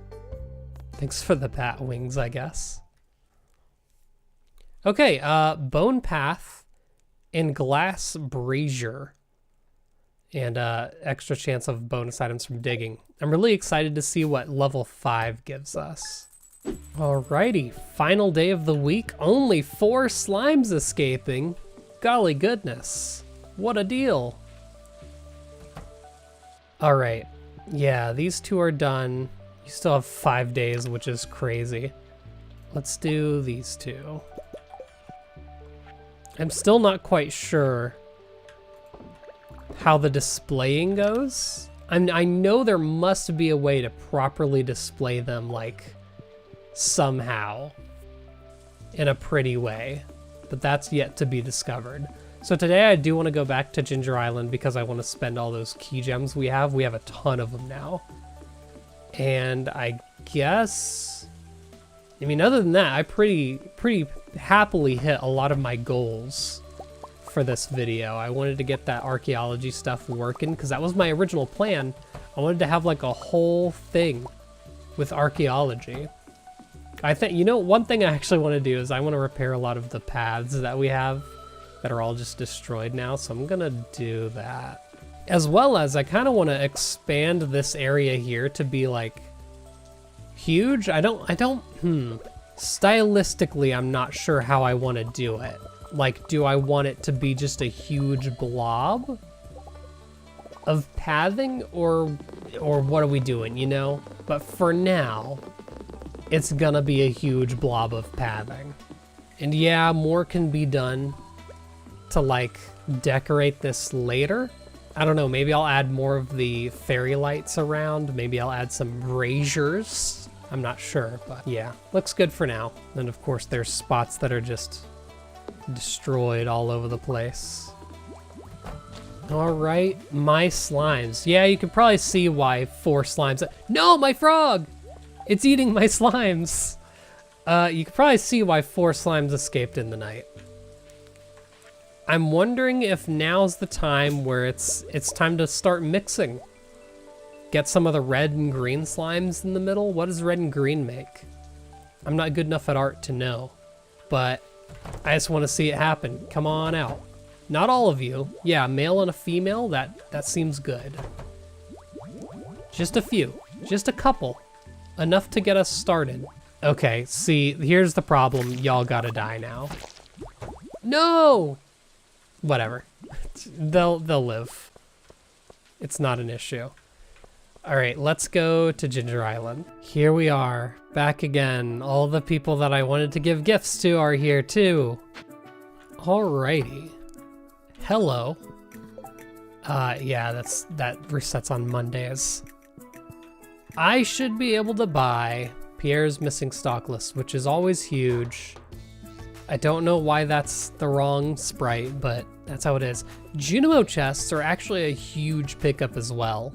Thanks for the bat wings, I guess. Okay, bone path and glass brazier. And extra chance of bonus items from digging. I'm really excited to see what level 5 gives us. Alrighty, final day of the week. Only 4 slimes escaping. Golly goodness, what a deal. All right, yeah, these 2 are done. You still have 5 days, which is crazy. Let's do these 2. I'm still not quite sure how the displaying goes. I know there must be a way to properly display them, like, somehow in a pretty way, but that's yet to be discovered. So today I do want to go back to Ginger Island because I want to spend all those key gems we have. We have a ton of them now. And I guess, I mean, other than that, I pretty happily hit a lot of my goals for this video. I wanted to get that archaeology stuff working because that was my original plan. I wanted to have like a whole thing with archaeology. I think, you know, one thing I actually want to do is I want to repair a lot of the paths that we have that are all just destroyed now. So I'm gonna do that. As well as I kind of want to expand this area here to be like huge. Stylistically, I'm not sure how I want to do it. Like, do I want it to be just a huge blob of pathing, or what are we doing, you know? But for now, it's gonna be a huge blob of pathing. And yeah, more can be done to like decorate this later. I don't know, maybe I'll add more of the fairy lights around. Maybe I'll add some braziers. I'm not sure, but yeah, looks good for now. And of course there's spots that are just destroyed all over the place. All right, my slimes. Yeah, you can probably see why 4 slimes. No, my frog! It's eating my slimes. You can probably see why 4 slimes escaped in the night. I'm wondering if now's the time where it's time to start mixing. Get some of the red and green slimes in the middle. What does red and green make? I'm not good enough at art to know, but I just want to see it happen. Come on out. Not all of you. Yeah, a male and a female, that seems good. Just a few, just a couple. Enough to get us started. Okay, see, here's the problem. Y'all gotta die now. No! Whatever. They'll live. It's not an issue. All right, let's go to Ginger Island. Here we are, back again. All the people that I wanted to give gifts to are here too. Alrighty. Hello. Yeah, that resets on Mondays. I should be able to buy Pierre's Missing Stock List, which is always huge. I don't know why that's the wrong sprite, but that's how it is. Junimo chests are actually a huge pickup as well.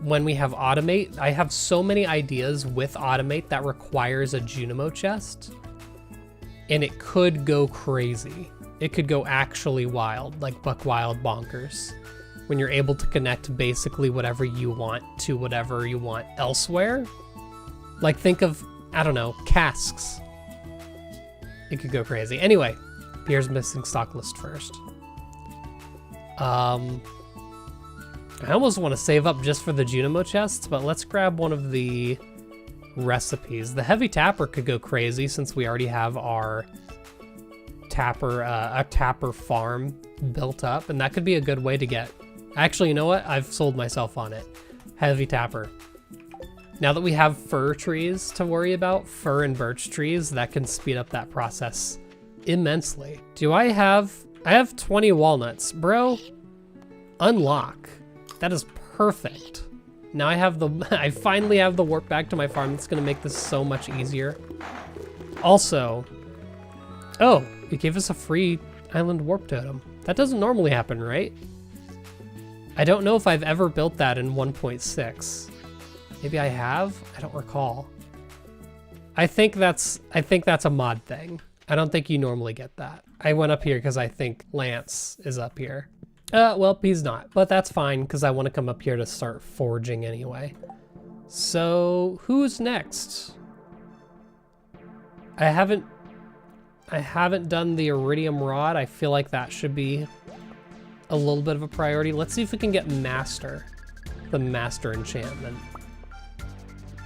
When we have Automate, I have so many ideas with Automate that requires a Junimo chest, and it could go crazy. It could go actually wild, like buck wild bonkers, when you're able to connect basically whatever you want to whatever you want elsewhere. Like think of, I don't know, casks. It could go crazy. Anyway, Pierre's Missing Stock List first. I almost want to save up just for the Junimo chests, but let's grab one of the recipes. The Heavy Tapper could go crazy since we already have our tapper farm built up, and that could be a good way to get. Actually, you know what? I've sold myself on it. Heavy Tapper. Now that we have fir trees to worry about, fir and birch trees, that can speed up that process immensely. I have 20 walnuts. Bro, unlock. That is perfect. Now I finally have the warp back to my farm. That's gonna make this so much easier. Also, oh, it gave us a free island warp totem. That doesn't normally happen, right? I don't know if I've ever built that in 1.6. Maybe I have? I don't recall. I think that's a mod thing. I don't think you normally get that. I went up here because I think Lance is up here. Well, he's not, but that's fine because I want to come up here to start forging anyway. So, who's next? I haven't done the iridium rod. I feel like that should be a little bit of a priority. Let's see if we can get master, the master enchantment.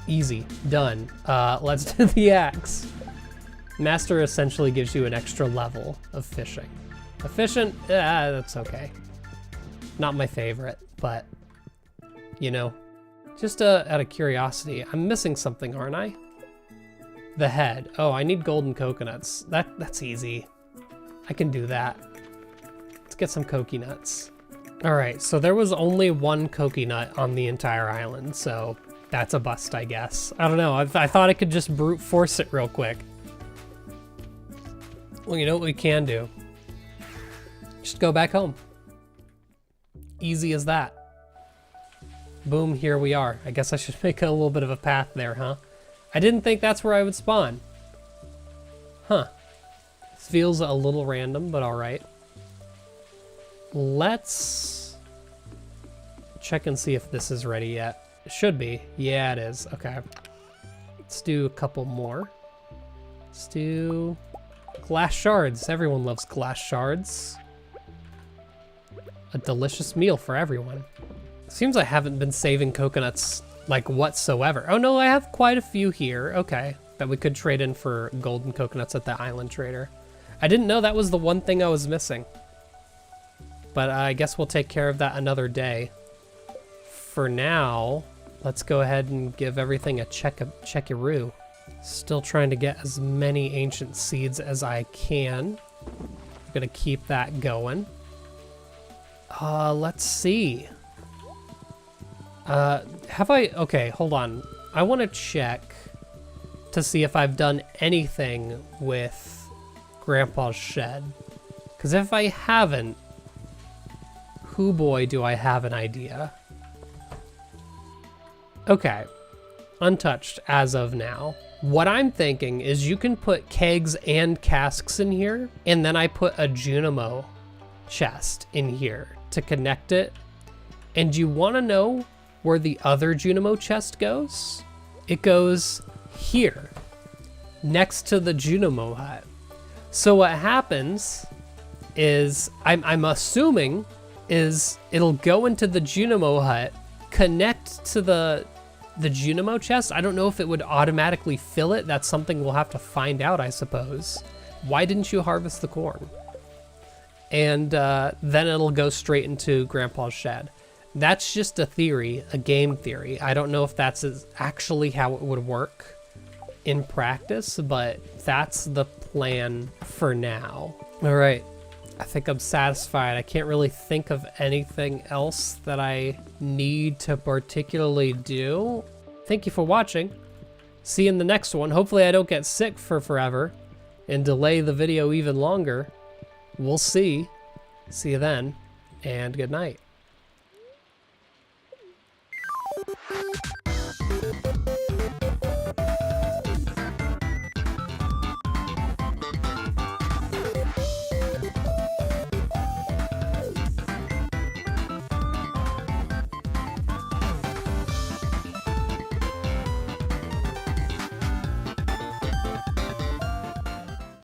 Easy, done. Let's do the axe. Master essentially gives you an extra level of fishing. Efficient, that's okay. Not my favorite, but you know, just out of curiosity, I'm missing something, aren't I? The head. Oh, I need golden coconuts. That's easy. I can do that. Let's get some cokie nuts. All right, so there was only one cokie nut on the entire island, so that's a bust, I guess. I don't know, I thought I could just brute force it real quick. Well, you know what we can do? Just go back home. Easy as that. Boom, here we are. I guess I should make a little bit of a path there, huh? I didn't think that's where I would spawn. Huh. This feels a little random, but all right. Let's check and see if this is ready yet. It should be. Yeah, it is. Okay. Let's do a couple more. Let's do glass shards. Everyone loves glass shards. a delicious meal for everyone. Seems I haven't been saving coconuts like whatsoever. Oh no, I have quite a few here. Okay, that we could trade in for golden coconuts at the island trader. I didn't know that was the one thing I was missing. But I guess we'll take care of that another day. For now, let's go ahead and give everything a checkaroo. Still trying to get as many ancient seeds as I can. I'm gonna keep that going. Let's see. Okay, hold on. I want to check to see if I've done anything with Grandpa's shed. Because if I haven't, hoo boy, do I have an idea. Okay, untouched as of now. What I'm thinking is you can put kegs and casks in here, and then I put a Junimo chest in here to connect it. And you want to know where the other Junimo chest goes? It goes here, next to the Junimo hut. So what happens is, I'm assuming, is it'll go into the Junimo hut, connect to the Junimo chest. I don't know if it would automatically fill it. That's something we'll have to find out, I suppose. Why didn't you harvest the corn? And then it'll go straight into Grandpa's shed. That's just a theory, a game theory. I don't know if that's actually how it would work in practice, but that's the plan for now. All right, I think I'm satisfied. I can't really think of anything else that I need to particularly do. Thank you for watching. See you in the next one. Hopefully I don't get sick for forever and delay the video even longer. We'll see. See you then, and good night.